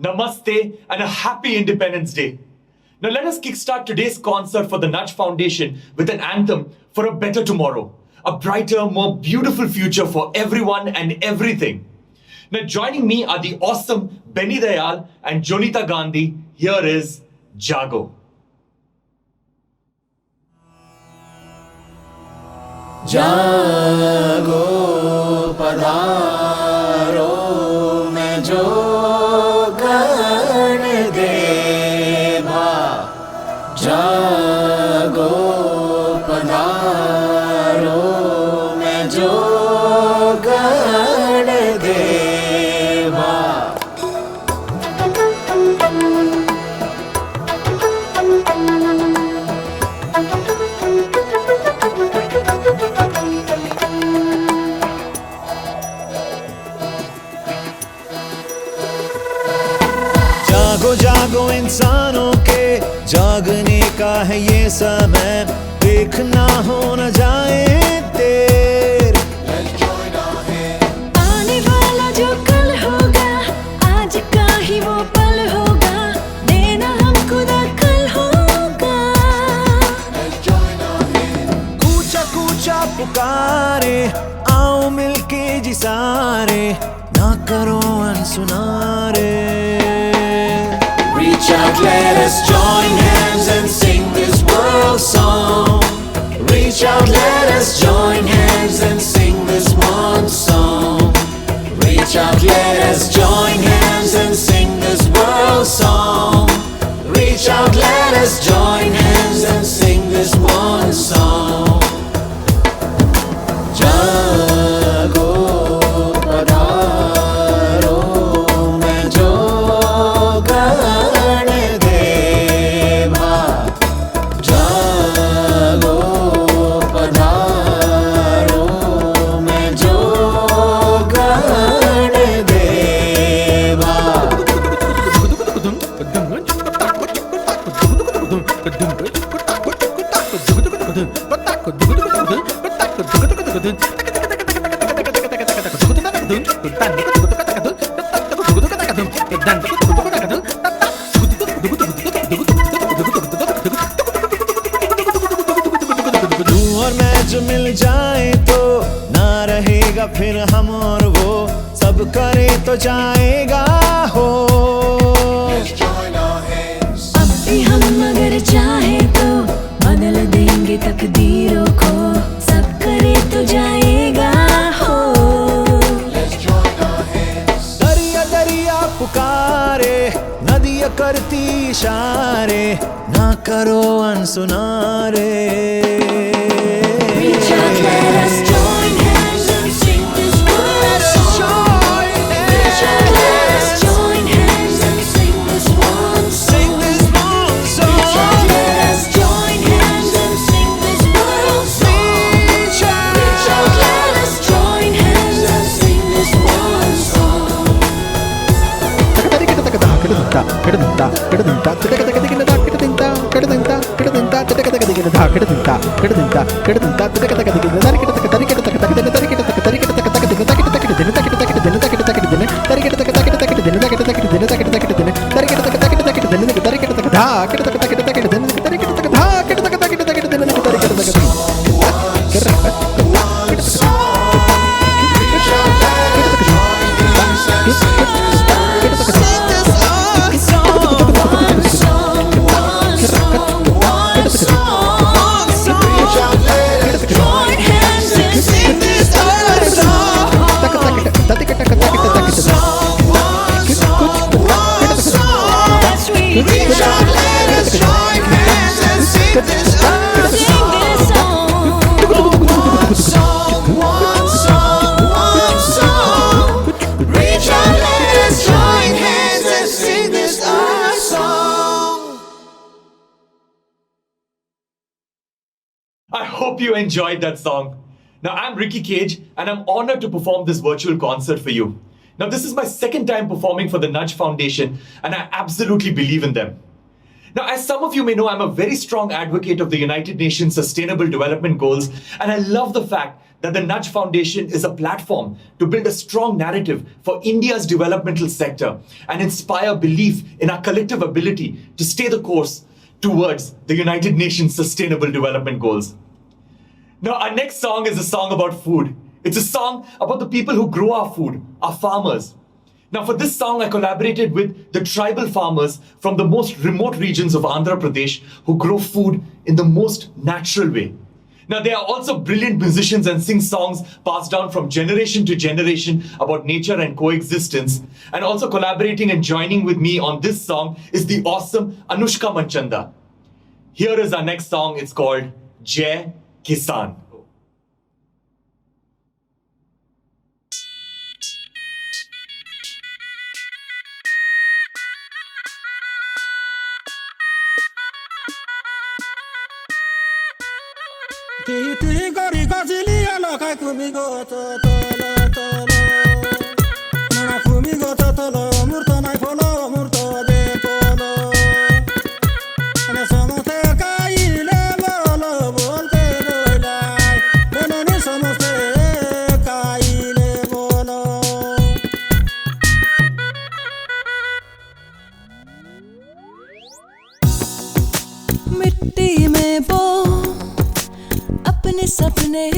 Namaste and a happy Independence Day. Now let us kickstart today's concert for the Nudge Foundation with an anthem for a better tomorrow, a brighter, more beautiful future for everyone and everything. Now joining me are the awesome Benny Dayal and Jonita Gandhi. Here is Jago. जागो पधारो मैं जो गण देवा जागो पधारो मैं जो गण देवा जागो जागो इंसानों के जागने का है ये समय, देखना हो न जाए देर। आने वाला जो कल होगा आज का ही वो पल होगा, देना हमको दखल होगा। कूचा कूचा पुकारे आओ मिलके जी सारे, ना करो अनसुनारे। Reach out, let us join hands and sing this world song. Reach out, let us join hands and sing this one song. Reach out, let us join hands and sing this world song. Reach out, let us join hands and sing this one song. जागो पधारो मैं जो गण देवा जागो पधारो मैं जो गण देवा तू और मैं जो मिल जाए तो ना रहेगा फिर हम और वो, सब करे तो जाएगा हो। अब भी हम अगर चाहे तो बदल देंगे तकदीरों को, सब करे तो जाएगा हो। दरिया दरिया पुकारे नदियाँ करती इशारे, ना करो अनसुनारे। Reach out, let us join hands and sing this world song. Reach out, let us join hands and sing this one song. Reach out, let us join hands and sing this world song. Reach out, let us join hands and sing this one song. Reach out, let us join hands and sing this one song, one song, one song. Reach out, let us join hands and sing this our song. I hope you enjoyed that song. Now I'm Ricky Cage and I'm honored to perform this virtual concert for you. Now this is my second time performing for the Nudge Foundation and I absolutely believe in them. Now, as some of you may know, I'm a very strong advocate of the United Nations Sustainable Development Goals, and I love the fact that the Nudge Foundation is a platform to build a strong narrative for India's developmental sector and inspire belief in our collective ability to stay the course towards the United Nations Sustainable Development Goals. Now, our next song is a song about food. It's a song about the people who grow our food, our farmers. Now, for this song, I collaborated with the tribal farmers from the most remote regions of Andhra Pradesh who grow food in the most natural way. Now, they are also brilliant musicians and sing songs passed down from generation to generation about nature and coexistence. And also collaborating and joining with me on this song is the awesome Anushka Manchanda. Here is our next song. It's called Jai Kisan. Titi gori gazili alokai kumi go to tolo tolo. Nana kumi go to tolo, murto nai polo, murto de polo. Ane samote kai le bolo, bolte dolai. Nene samote kai le bolo. मिट्टी में वो अपने सपने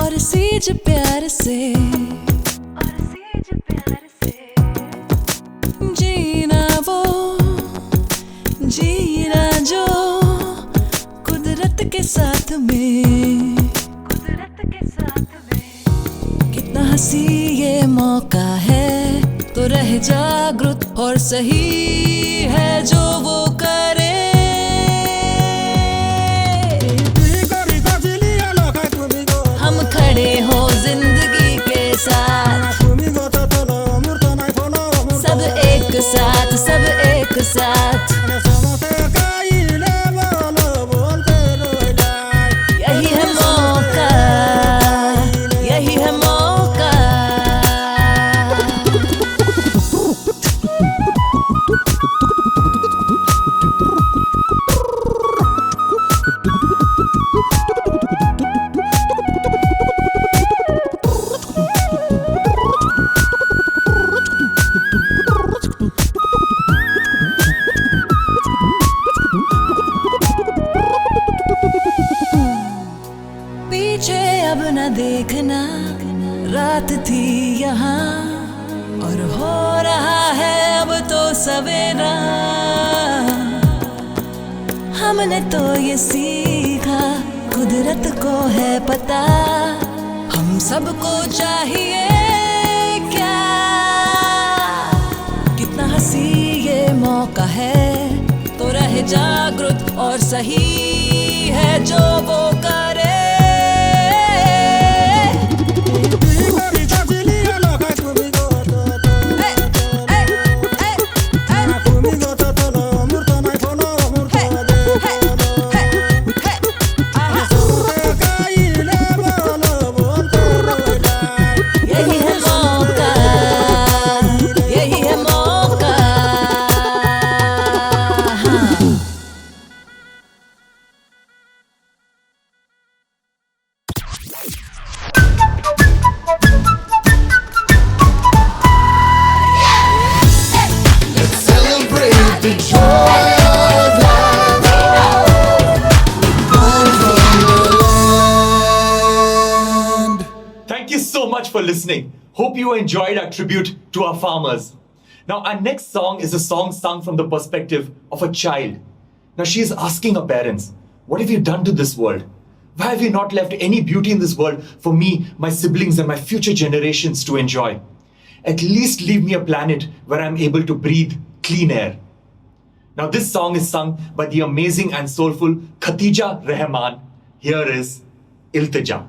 और seize प्यार से जीना वो जीना जो कुदरत के साथ में कितना हंसी ये मौका है तो रह जागरूक और सही है जो वो करे हम खड़े हो जिंदगी के साथ सब एक साथ सब एक साथ यही है मौका यही है मौका पीछे अब न देखना रात थी यहाँ और हो रहा है अब तो सवेरा हमने तो ये सीखा कुदरत को है पता हम सबको चाहिए क्या कितना हंसी ये मौका है तो रहे जागरूक और सही है जो वो करे यही है मौका यही है मौका हाँ। Celebrate the joy of life. Born from the land. Thank you so much for listening. Hope you enjoyed our tribute to our farmers. Now, our next song is a song sung from the perspective of a child. Now, she is asking her parents, what have you done to this world? Why have you not left any beauty in this world for me, my siblings, and my future generations to enjoy? At least leave me a planet where I'm able to breathe clean air. Now, this song is sung by the amazing and soulful Khatija Rahman. Here is Iltija.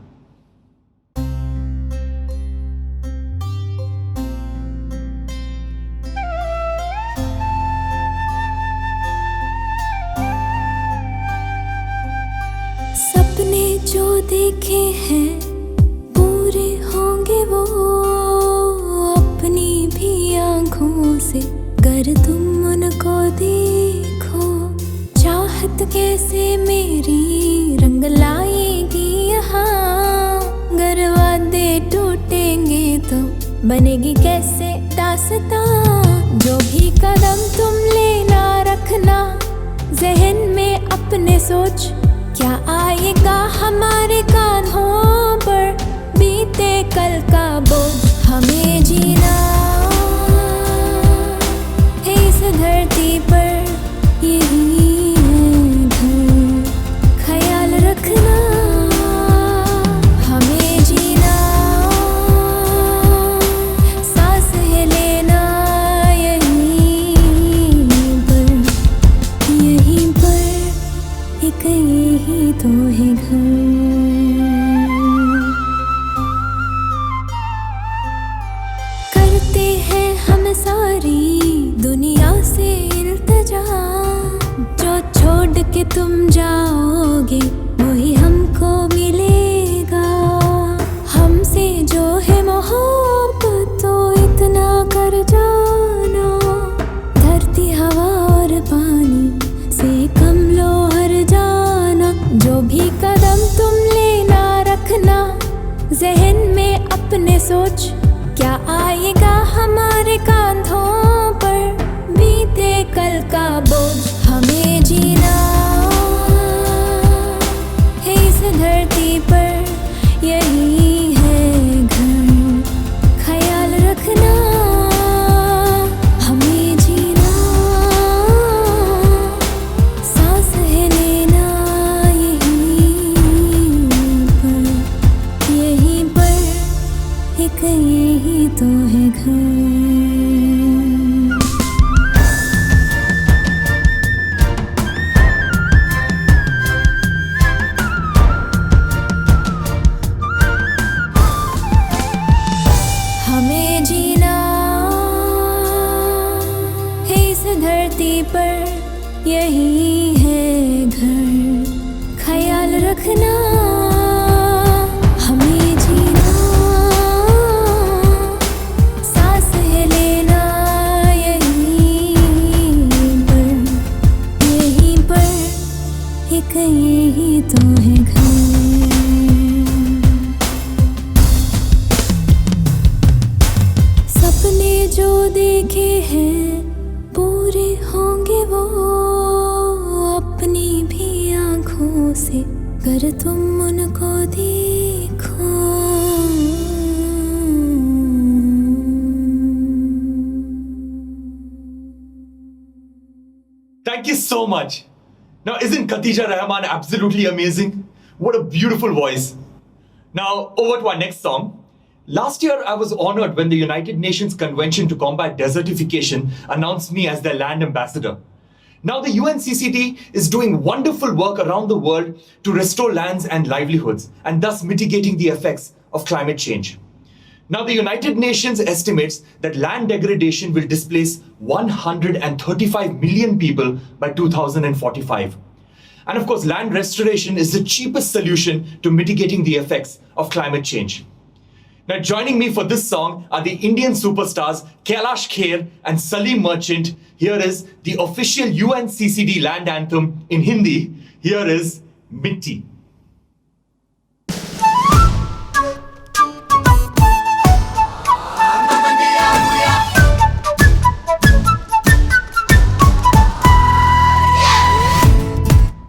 सपने जो देखे हैं पूरे होंगे वो अपनी भी आँखों से कर तुम उनको देखो चाहत कैसे मेरी रंग लाएगी यहाँ तो बनेगी कैसे दास्तां। जो भी कदम तुम लेना रखना जहन में अपने सोच, क्या आएगा हमारे कांधों पर बीते कल का बोझ। हमें जीना है इस धरती पर यही है घर, ख्याल रखना। हमें जीना सांस है लेना यहीं पर एक यही तो है घर। करते हैं हम सारी दुनिया से इल्तिजा, जो छोड़ के तुम जाओगे वही हमको मिलेगा। हमसे जो है मोहब्बत तो इतना कर जाना, धरती हवा और पानी से कम लो हर जाना। जो भी कदम तुम लेना रखना जहन में अपने सोच, क्या आएगा हमारे कांधों पर बीते कल का बोझ। हमें जीना है इस धरती पर यही है घर, ख्याल रखना। हमें जीना सांस है लेना यहीं पर एक यही तो है घर। हमें जीना है इस धरती पर यही है घर, ख्याल रखना। हमें जीना सांस है लेना यहीं पर एक यही तो है घर। सपने जो देखे हैं पूरे होंगे वो अपनी भी आँखों से, कर तुम उनको देखो। Thank you so much. Now, isn't Khatija Rahman absolutely amazing? What a beautiful voice. Now, over to our next song. Last year, I was honored when the United Nations Convention to Combat Desertification announced me as their land ambassador. Now, the UNCCD is doing wonderful work around the world to restore lands and livelihoods, and thus mitigating the effects of climate change. Now, the United Nations estimates that land degradation will displace 135 million people by 2045. And of course, land restoration is the cheapest solution to mitigating the effects of climate change. Now, joining me for this song are the Indian superstars Kailash Kher and Salim Merchant. Here is the official UNCCD land anthem in Hindi. Here is Mitti.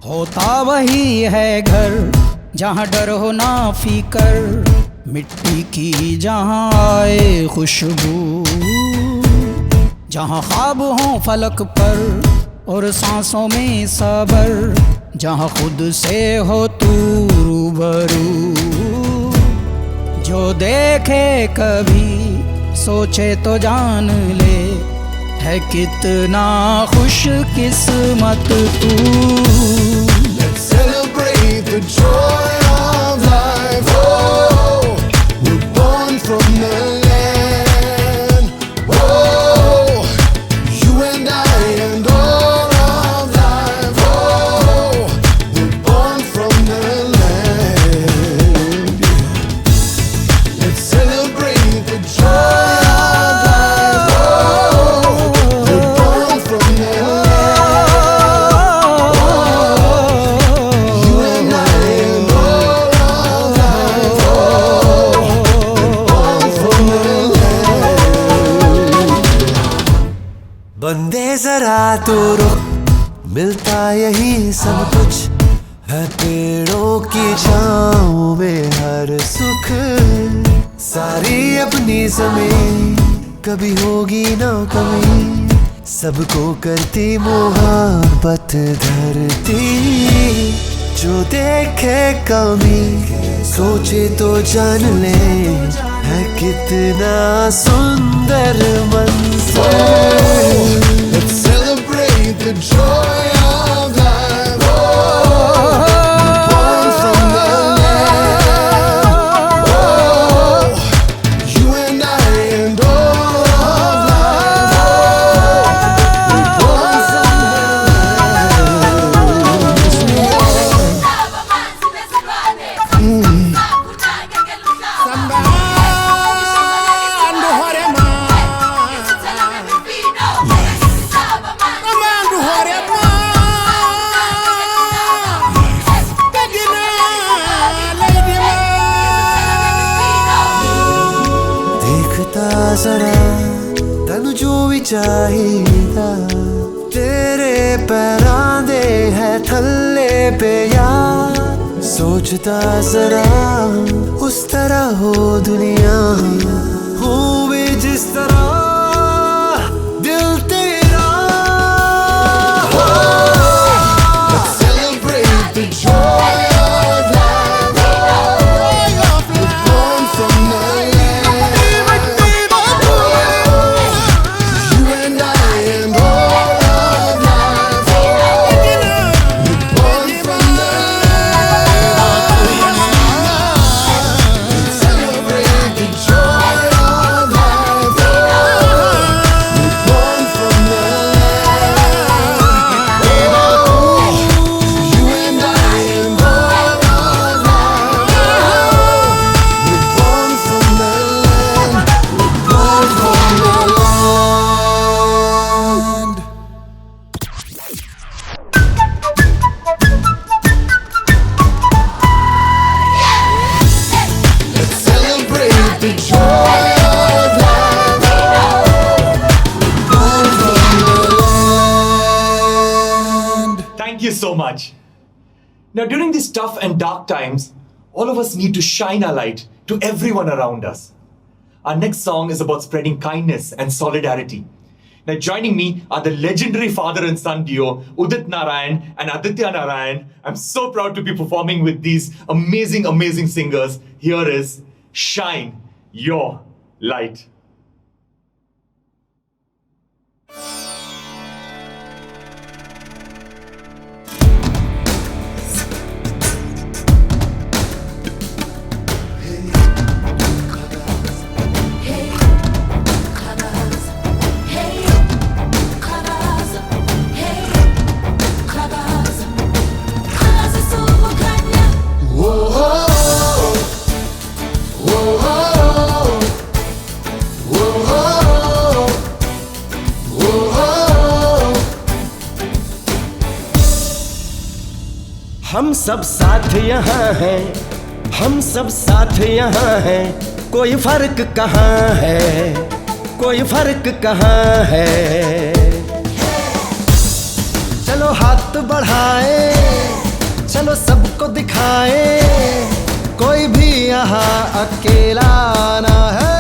होता वही है घर जहाँ डर हो ना फिकर, मिट्टी की जहाँ आए खुशबू, जहाँ ख्वाब हो फलक पर और सांसों में सबर, जहाँ खुद से हो तू रूबरू। जो देखे कभी सोचे तो जान ले, है कितना खुश किस्मत तू। Let's celebrate the joy of life. Oh, we're born from the land. Oh, you and I and all of life. Oh, we're born from the land. Let's celebrate the joy of life. Oh, we're born from the land. You and I and all तो रुख मिलता यही सब कुछ है, पेड़ों की छाँव में हर सुख। सारी अपनी ज़मीं कभी होगी ना कमी, सबको करती मोहब्बत धरती। जो देखे कमी सोचे तो जान ले, है कितना सुंदर मंजर। Let's celebrate the joy of life. Born from the land. You and I and all of life. Born from जरा तनु जो भी चाहिदा, तेरे पैरां दे है थल्ले पे यार। सोचता जरा उस तरह हो दुनिया, हूँ भी जिस तरह दिल तेरा। Let's celebrate the joy of life. We're born from the Thank you so much. Now, during these tough and dark times, all of us need to shine our light to everyone around us. Our next song is about spreading kindness and solidarity. Now, joining me are the legendary father and son duo, Udit Narayan and Aditya Narayan. I'm so proud to be performing with these amazing, amazing singers. Here is Shine Your Light. हम सब साथ यहाँ हैं, हम सब साथ यहाँ हैं, कोई फर्क कहाँ है, कोई फर्क कहाँ है। चलो हाथ बढ़ाए, चलो सबको दिखाए, कोई भी यहाँ अकेला ना है।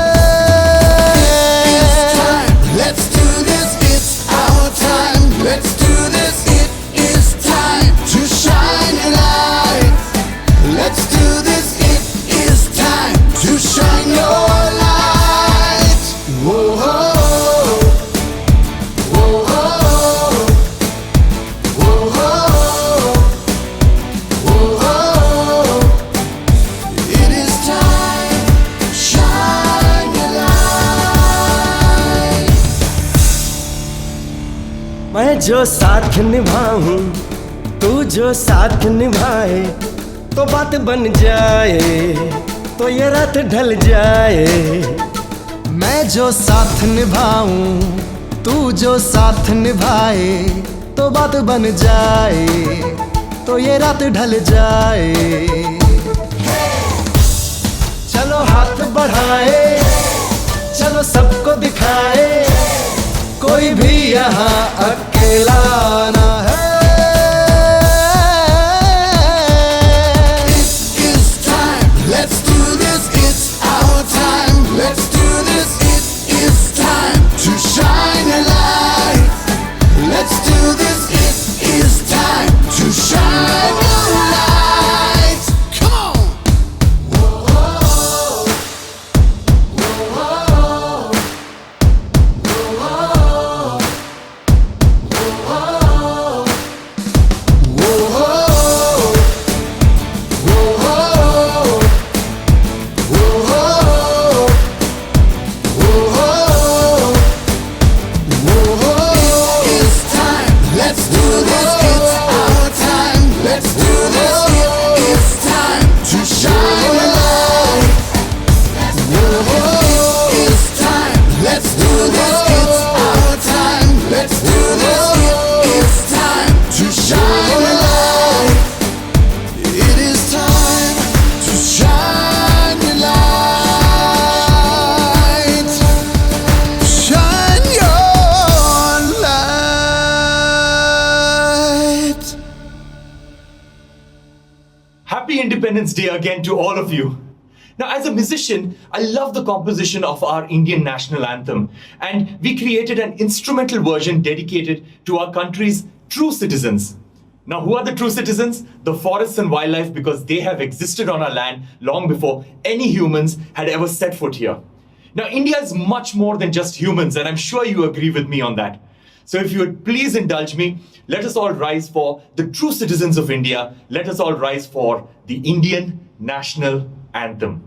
Let's do this, it's our time. Let's do this, it is time to shine a light. Let's do this, it is time to shine your light. Whoa, whoa, whoa, whoa, whoa, whoa. It is time, shine your light. मैं जो साथ निभाऊं, तू जो साथ निभाए, तो बात बन जाए, तो ये रात ढल जाए। मैं जो साथ निभाऊं, तू जो साथ निभाए, तो बात बन जाए, तो ये रात ढल जाए। चलो हाथ बढ़ाए, चलो सबको दिखाए, कोई भी यहाँ अकेला कहलाना है. It is time, let's do this, it's our time, let's do this, it is time to shine a light. Let's do this, it is time to shine a light. Come on! It's time, let's do this, it's our time, let's do this, it is time to shine a light. It's time, let's do this, it's our time, let's do this, it is time to shine a light. It is time to shine a light. Shine your light. Happy Independence Day again to all of you. Now, as a musician, I love the composition of our Indian national anthem, and we created an instrumental version dedicated to our country's true citizens. Now, who are the true citizens? The forests and wildlife, because they have existed on our land long before any humans had ever set foot here. Now, India is much more than just humans, and I'm sure you agree with me on that. So if you would please indulge me, let us all rise for the true citizens of India. Let us all rise for the Indian national anthem.